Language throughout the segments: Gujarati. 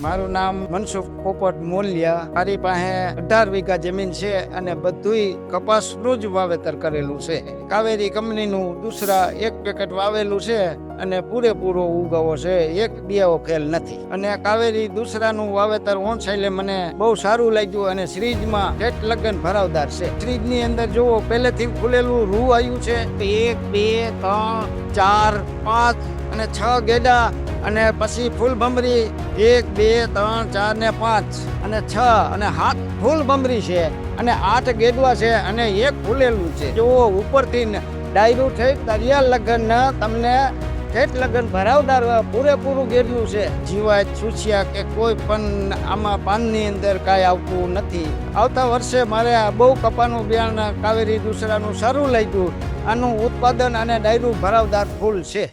મારું નામ મનસુખ પોપટ મોલિયા. મારી પાસે 18 વીઘા જમીન છે અને બધુંય કપાસનું જ વાવેતર કરેલું છે. કાવેરી કંપનીનું દૂસરા 1 પેકેટ વાવેલું છે અને પૂરેપૂરો ઉગાવો છે, એક બિયાવો ફેલ નથી. અને કાવેરી દૂસરાનું વાવેતર ઓનસાઇલે મને બહુ સારું લાગ્યું અને શ્રીજમાં ઠેઠ લગન ભરાવદાર છે. શ્રીજની અંદર જુઓ પહેલેથી ફૂલેલું રૂ આવ્યું છે. 1 2 3 4 5 અને 6 ગેડા અને પછી ફૂલ ભમરી 1 2 3 4 ને 5 અને 6 અને 7 ફૂલ ભમરી છે અને 8 ગેડવા છે અને 1 ફૂલેલું છે. જો ઉપરથી ડાયરું થઈ દરિયા લગન તમને ઠેઠ લગન ભરાવદાર પૂરેપૂરું ગેડલું છે. જીવાત છૂછિયા કે કોઈ પણ આમાં પાનની અંદર કાંઈ આવતું નથી. આવતા વર્ષે મારે આ બહુ કપાનું બિયારણ કાવેરી દૂસરાનું સારું લાગ્યું. આનું ઉત્પાદન અને ડાયરું ભરાવદાર ફૂલ છે.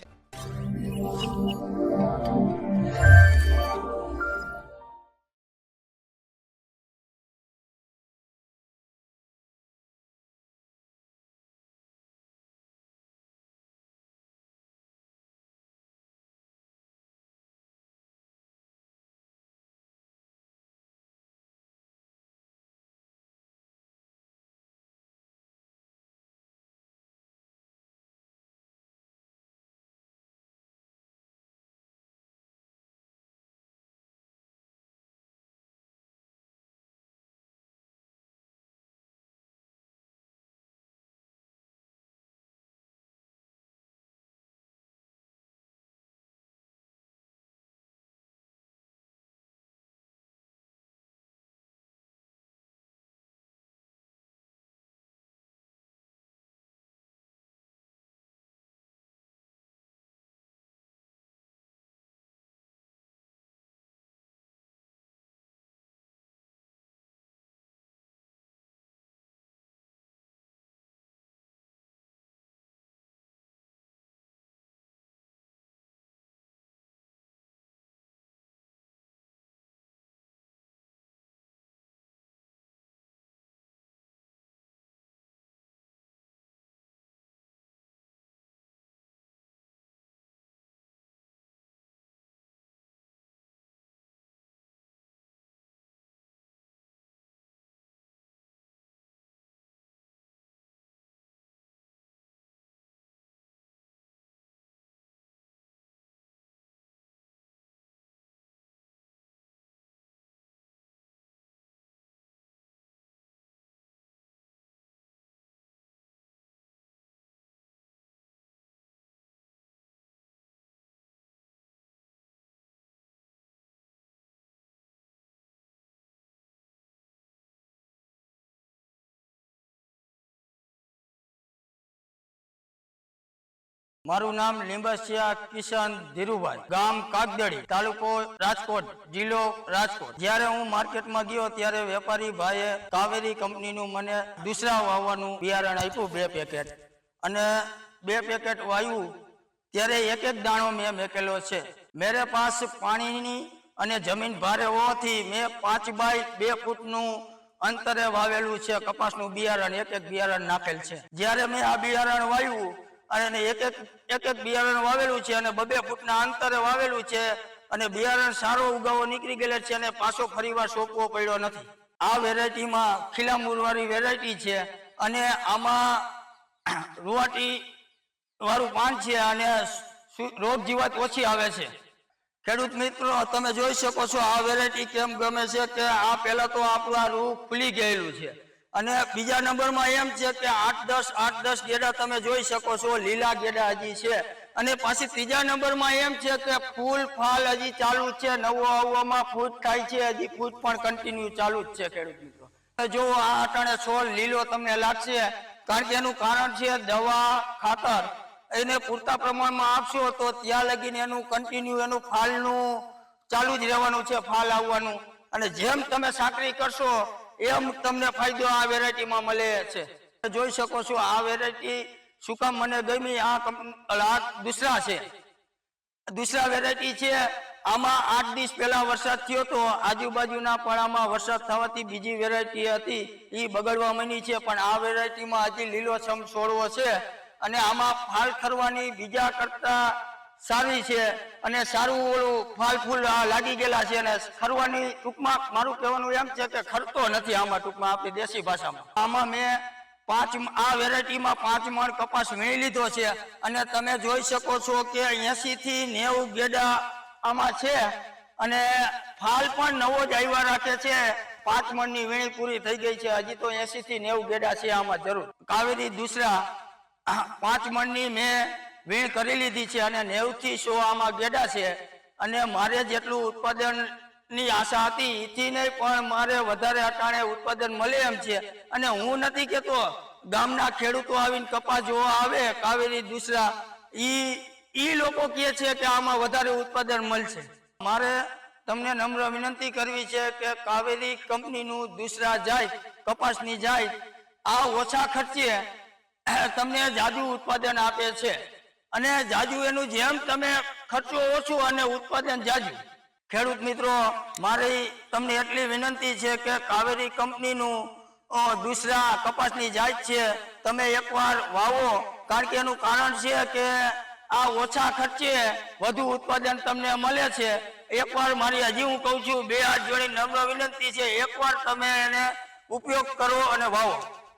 મારું નામ લીંબસિયા કિશન ધીરુભાઈ, ગામ કાગદડી, તાલુકો રાજકોટ, જિલ્લો રાજકોટ. જ્યારે હું માર્કેટમાં ગયો ત્યારે વેપારી ભાઈએ કાવેરી કંપનીનું મને દૂસરા વાવવાનું બિયારણ આપ્યું 2 પેકેટ અને 2 પેકેટ વાવ્યું ત્યારે એક દાણો મેં મેકેલો છે. મેરે પાસ પાણીની અને જમીન ભારે હોવાથી મેં 5 બાય 2 ફૂટનું અંતરે વાવેલું છે. કપાસનું બિયારણ એક બિયારણ નાખેલ છે. જ્યારે મેં આ બિયારણ વાવ્યું અને એક બિયારણ વાવેલું છે અને 2 ફૂટના અંતરે વાવેલું છે અને બિયારણ સારો ઉગાવો નીકળી ગયેલો છે અને પાછો ફરીવાર સોંપવો પડ્યો નથી. આ વેરાયટીમાં ખીલામૂળવાળી વેરાયટી છે અને આમાં રૂવાટી વાળું પાન છે અને રોગ જીવાત ઓછી આવે છે. ખેડૂત મિત્રો, તમે જોઈ શકો છો આ વેરાયટી કેમ ગમે છે કે આ પહેલા તો આપણું રૂ ખુલી ગયેલું છે અને બીજા નંબરમાં એમ છે કે 8-10 ગેડા તમે જોઈ શકો છો, લીલા ગેડા હજી છે. અને પાછી ત્રીજા નંબરમાં એમ છે કે ફૂલ ફાલ હજી ચાલુ છે, નવો આવવામાં ફૂટ થાય છે, હજી ફૂટ પણ કન્ટિન્યુ ચાલુ જ છે. ખેડૂત મિત્રો જો આ અટાણે છોડ લીલો તમને લાગશે કારણ કે એનું કારણ છે દવા ખાતર એને પૂરતા પ્રમાણમાં આપશો તો ત્યાં લગીને એનું કન્ટિન્યુ એનું ફાલનું ચાલુ જ રહેવાનું છે, ફાલ આવવાનું. અને જેમ તમે સાકરી કરશો એમ તમને ફાયદો આ વેરાયટીમાં મળે છે. જોઈ શકો છો આ વેરાયટી શું કામ મને ગમી. આ દૂસરા છે, દૂસરા વેરાયટી છે. આમાં 8 દિવસ પહેલા વરસાદ થયો તો આજુબાજુના પડામાં વરસાદ થવાથી બીજી વેરાયટી હતી એ બગડવા માંડી છે, પણ આ વેરાયટીમાં હજી લીલોછમ છોડવો છે અને આમાં ફાલ ખરવાની બીજા કરતા સારી છે અને સારું ઓલું ફાલ ફૂલ લાગી ગયેલા છે અને ખરવાની ટૂંકમાં મારું કહેવાનું એમ છે કે ખરતો નથી આમાં ટૂંકમાં આપણી દેશી ભાષામાં. આમાં મેં આ વેરાયટીમાં 5 મણ કપાસ વીણી લીધો છે અને તમે જોઈ શકો છો કે 80 થી 90 ગેડા આમાં છે અને ફાલ પણ નવો જ આવ્યા રાખે છે. 5 મણની વીણી પૂરી થઈ ગઈ છે, હજી તો 80 થી 90 ગેડા છે આમાં જરૂર. કાવેરી દૂસરા 5 મણની મેં વીણ કરી લીધી છે અને 90 થી 100 આમાં ગેડા છે અને મારે જેટલું ઉત્પાદન ની આશા હતી એથી નહીં પણ મારે વધારે અટાણે ઉત્પાદન મળે એમ છે. અને હું નથી કેતો, ગામના ખેડૂતો આવીને કપાસ જોવા આવે કાવેરી દૂસરા ઈ લોકો કહે છે કે આમાં વધારે ઉત્પાદન મળશે. મારે તમને નમ્ર વિનંતી કરવી છે કે કાવેરી કંપનીનું દૂસરા જાય કપાસની જાય આ ઓછા ખર્ચે તમને જાજુ ઉત્પાદન આપે છે અને જાજુ એનું જેમ તમે ખર્ચો ઓછો અને ઉત્પાદન જાજુ. ખેડૂત મિત્રો, મારી તમને એટલી વિનંતી છે કે કાવેરી કંપનીનું દૂસરા કપાસની જાત છે, તમે એકવાર વાવો. કારણ કે એનું કારણ છે કે આ ઓછા ખર્ચે વધુ ઉત્પાદન તમને મળે છે. એકવાર મારી હજી હું કહું છું, 2 હાથ જોડી નમ્ર વિનંતી છે, એકવાર તમે એને ઉપયોગ કરો અને વાવો.